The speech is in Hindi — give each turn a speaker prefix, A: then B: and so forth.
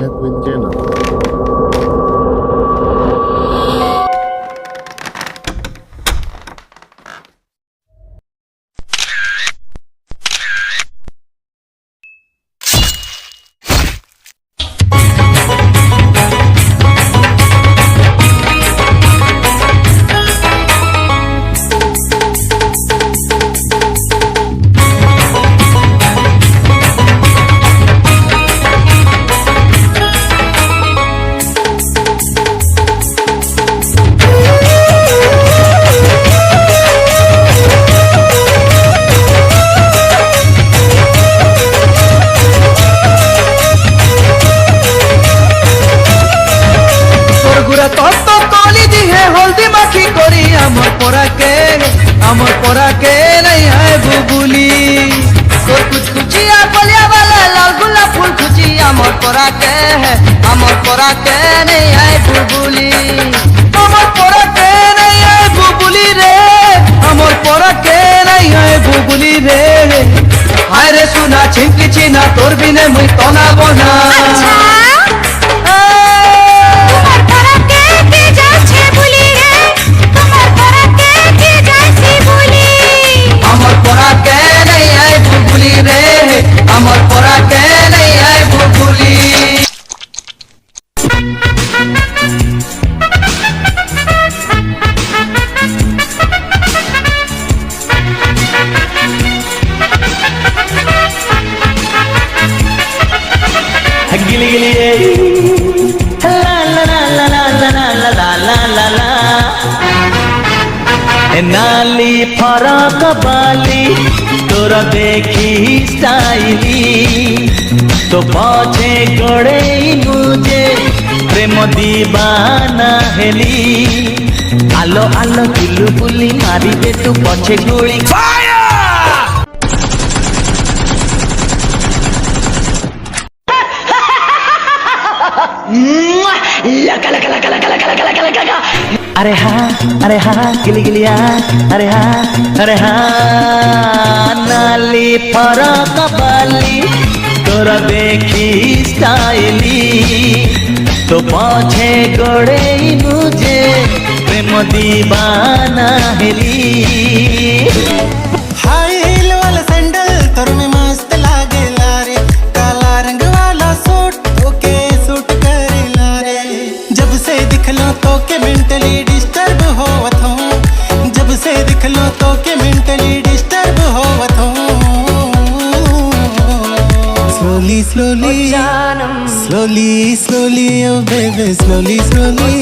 A: Edwin Jenner.
B: अमर पोरा के नहीं है बुबुली तो कुछ कुचिया बलिया वाला लाल गुलाब फूल कुची अमर पोरा के है अमर पोरा के नहीं है बुबुली अमर पोरा के नहीं है बुबुली रे अमर पोरा के नहीं है बुबुली रे हाय रे सुना छिंकी छिना तोर बिने मुई तना बना अमर पोरा के नहीं है बुबुली गिली गिली ला ला ला ला ला ला ला ला ला ला नाली फरक बाली तोरा देखी स्टाइली तो पछे गड़े मुझे प्रेम दीवाना हेली आलो आलो बुलु बुली मारी दे तू पछे गोली लका लका लका लका लका लका लका लका अरे हाँ गिली गिलिया अरे हाँ नाली फरक बाली तोरा देखी स्टाइली तो पछे गड़े मुझे प्रेम दीवाना हेली
C: हाई हील वाला सैंडल तोर में मस्त लागेला रे काला रंग वाला सूट ओके सूट करेला रे जब से दिखलो तो के मेंटली डिस्टर्ब होवत हूँ जब से दिखलो तो के मेंटली डिस्टर्ब होवत हूँ स्लोली स्लोली स्लोली स्लोली ओ बेबी स्लोली स्लोली